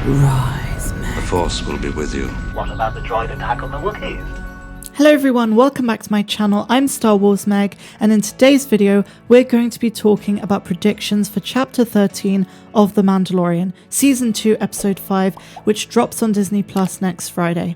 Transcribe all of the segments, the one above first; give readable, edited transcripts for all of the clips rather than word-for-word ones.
Rise, man. The Force will be with you. What about the droid attack on the Wookiees? Hello everyone, welcome back to my channel. I'm Star Wars Meg, and in today's video we're going to be talking about predictions for Chapter 13 of The Mandalorian, Season 2, Episode 5, which drops on Disney Plus next Friday.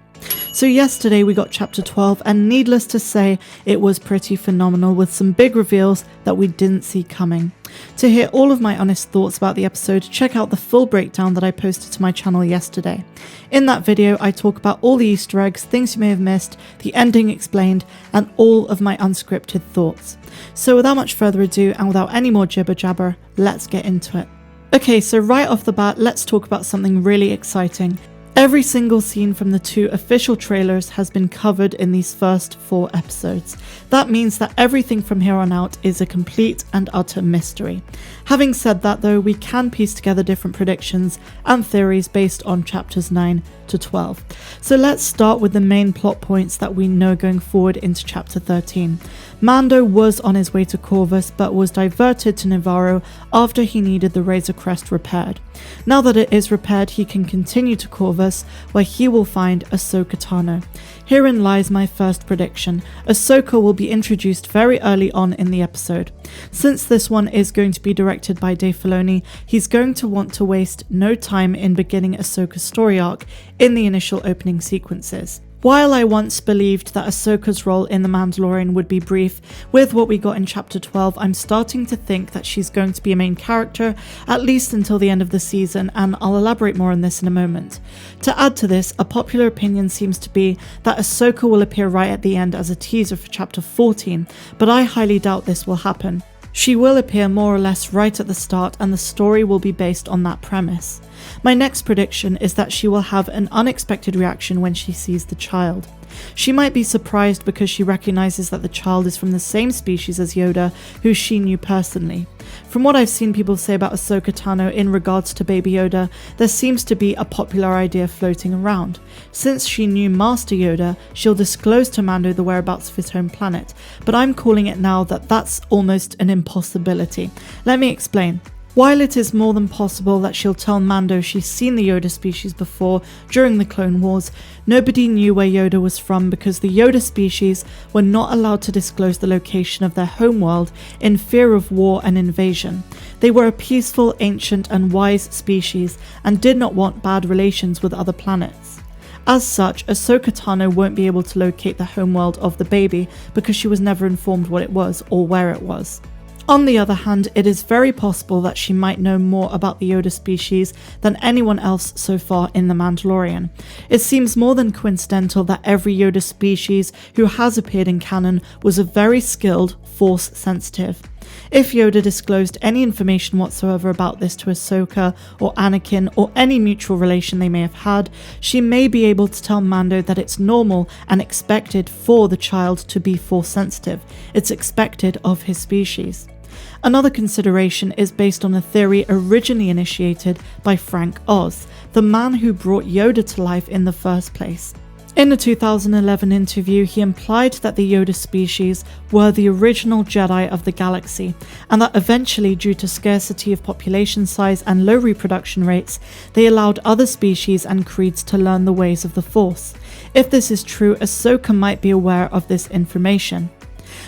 So yesterday we got Chapter 12, and needless to say, it was pretty phenomenal with some big reveals that we didn't see coming. To hear all of my honest thoughts about the episode, check out the full breakdown that I posted to my channel yesterday. In that video, I talk about all the Easter eggs, things you may have missed, the ending explained, and all of my unscripted thoughts. So without much further ado, and without any more jibber jabber, let's get into it. Okay, so right off the bat, let's talk about something really exciting. Every single scene from the 2 official trailers has been covered in these first 4 episodes. That means that everything from here on out is a complete and utter mystery. Having said that though, we can piece together different predictions and theories based on chapters 9 to 12. So let's start with the main plot points that we know going forward into chapter 13. Mando was on his way to Corvus but was diverted to Nevarro after he needed the Razor Crest repaired. Now that it is repaired, he can continue to Corvus, where he will find Ahsoka Tano. Herein lies my first prediction. Ahsoka will be introduced very early on in the episode. Since this one is going to be directed by Dave Filoni, he's going to want to waste no time in beginning Ahsoka's story arc in the initial opening sequences. While I once believed that Ahsoka's role in The Mandalorian would be brief, with what we got in Chapter 12, I'm starting to think that she's going to be a main character, at least until the end of the season, and I'll elaborate more on this in a moment. To add to this, a popular opinion seems to be that Ahsoka will appear right at the end as a teaser for Chapter 14, but I highly doubt this will happen. She will appear more or less right at the start, and the story will be based on that premise. My next prediction is that she will have an unexpected reaction when she sees the child. She might be surprised because she recognizes that the child is from the same species as Yoda, who she knew personally. From what I've seen people say about Ahsoka Tano in regards to Baby Yoda, there seems to be a popular idea floating around. Since she knew Master Yoda, she'll disclose to Mando the whereabouts of his home planet, but I'm calling it now that that's almost an impossibility. Let me explain. While it is more than possible that she'll tell Mando she's seen the Yoda species before during the Clone Wars, nobody knew where Yoda was from because the Yoda species were not allowed to disclose the location of their homeworld in fear of war and invasion. They were a peaceful, ancient and wise species and did not want bad relations with other planets. As such, Ahsoka Tano won't be able to locate the homeworld of the baby because she was never informed what it was or where it was. On the other hand, it is very possible that she might know more about the Yoda species than anyone else so far in The Mandalorian. It seems more than coincidental that every Yoda species who has appeared in canon was a very skilled Force sensitive. If Yoda disclosed any information whatsoever about this to Ahsoka or Anakin or any mutual relation they may have had, she may be able to tell Mando that it's normal and expected for the child to be Force sensitive. It's expected of his species. Another consideration is based on a theory originally initiated by Frank Oz, the man who brought Yoda to life in the first place. In a 2011 interview, he implied that the Yoda species were the original Jedi of the galaxy, and that eventually, due to scarcity of population size and low reproduction rates, they allowed other species and creeds to learn the ways of the Force. If this is true, Ahsoka might be aware of this information.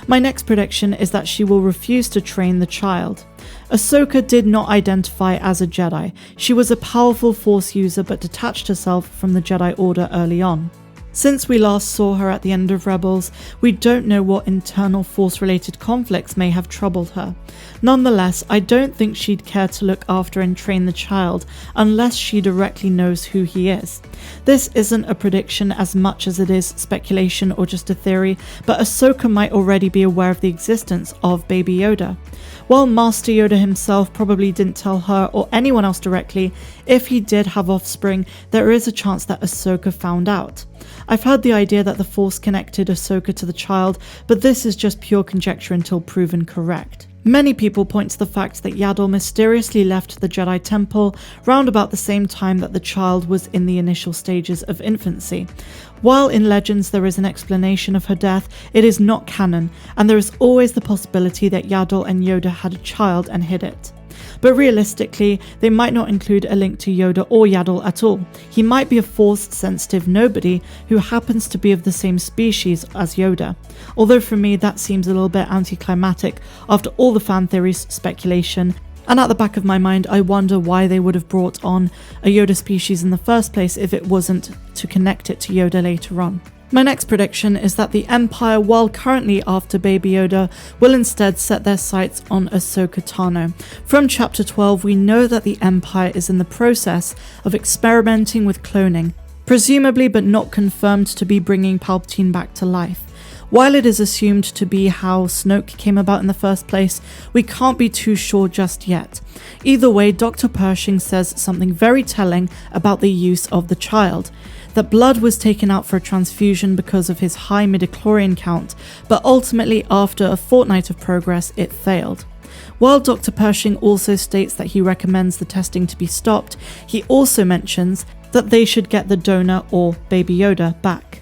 My next prediction is that she will refuse to train the child. Ahsoka did not identify as a Jedi. She was a powerful Force user but detached herself from the Jedi Order early on. Since we last saw her at the end of Rebels, we don't know what internal Force-related conflicts may have troubled her. Nonetheless, I don't think she'd care to look after and train the child unless she directly knows who he is. This isn't a prediction as much as it is speculation or just a theory, but Ahsoka might already be aware of the existence of Baby Yoda. While Master Yoda himself probably didn't tell her or anyone else directly, if he did have offspring, there is a chance that Ahsoka found out. I've heard the idea that the Force connected Ahsoka to the child, but this is just pure conjecture until proven correct. Many people point to the fact that Yaddle mysteriously left the Jedi Temple round about the same time that the child was in the initial stages of infancy. While in Legends there is an explanation of her death, it is not canon, and there is always the possibility that Yaddle and Yoda had a child and hid it. but realistically, they might not include a link to Yoda or Yaddle at all. He might be a Force-sensitive nobody who happens to be of the same species as Yoda. Although for me, that seems a little bit anticlimactic after all the fan theories, speculation, and at the back of my mind, I wonder why they would have brought on a Yoda species in the first place if it wasn't to connect it to Yoda later on. My next prediction is that the Empire, while currently after Baby Yoda, will instead set their sights on Ahsoka Tano. From Chapter 12, we know that the Empire is in the process of experimenting with cloning, presumably but not confirmed to be bringing Palpatine back to life. While it is assumed to be how Snoke came about in the first place, we can't be too sure just yet. Either way, Dr. Pershing says something very telling about the use of the child. That blood was taken out for a transfusion because of his high midichlorian count, but ultimately after a fortnight of progress, it failed. While Dr. Pershing also states that he recommends the testing to be stopped, he also mentions that they should get the donor, or Baby Yoda, back.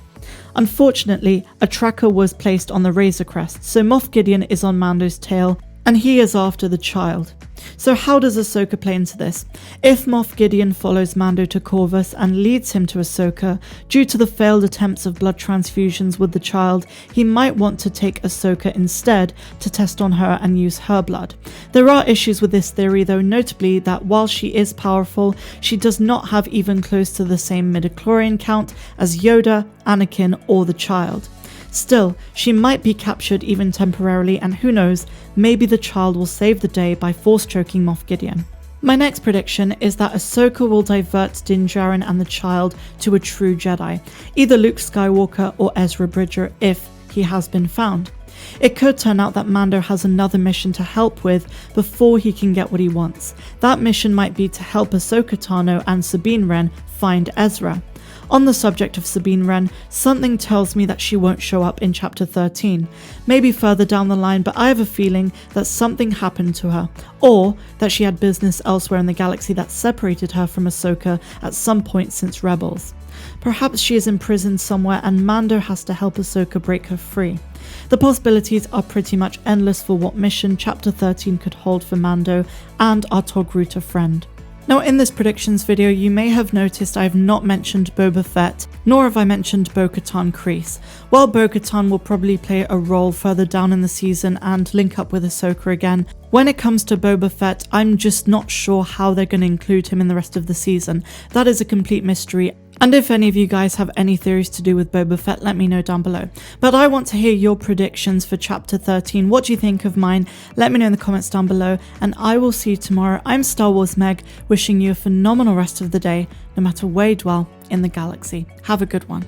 Unfortunately, a tracker was placed on the Razor Crest, so Moff Gideon is on Mando's tail, and he is after the child. So how does Ahsoka play into this? If Moff Gideon follows Mando to Corvus and leads him to Ahsoka, due to the failed attempts of blood transfusions with the child, he might want to take Ahsoka instead to test on her and use her blood. There are issues with this theory though, notably that while she is powerful, she does not have even close to the same midichlorian count as Yoda, Anakin, or the child. Still, she might be captured even temporarily, and who knows, maybe the child will save the day by force choking Moff Gideon. My next prediction is that Ahsoka will divert Din Djarin and the child to a true Jedi, either Luke Skywalker or Ezra Bridger if he has been found. It could turn out that Mando has another mission to help with before he can get what he wants. That mission might be to help Ahsoka Tano and Sabine Wren find Ezra. On the subject of Sabine Wren, something tells me that she won't show up in Chapter 13. Maybe further down the line, but I have a feeling that something happened to her, or that she had business elsewhere in the galaxy that separated her from Ahsoka at some point since Rebels. Perhaps she is imprisoned somewhere and Mando has to help Ahsoka break her free. The possibilities are pretty much endless for what mission Chapter 13 could hold for Mando and our Togruta friend. Now in this predictions video, you may have noticed I have not mentioned Boba Fett, nor have I mentioned Bo-Katan Kryze. While Bo-Katan will probably play a role further down in the season and link up with Ahsoka again, when it comes to Boba Fett, I'm just not sure how they're going to include him in the rest of the season. That is a complete mystery. And if any of you guys have any theories to do with Boba Fett, let me know down below. But I want to hear your predictions for Chapter 13. What do you think of mine? Let me know in the comments down below, and I will see you tomorrow. I'm Star Wars Meg, wishing you a phenomenal rest of the day, no matter where you dwell in the galaxy. Have a good one.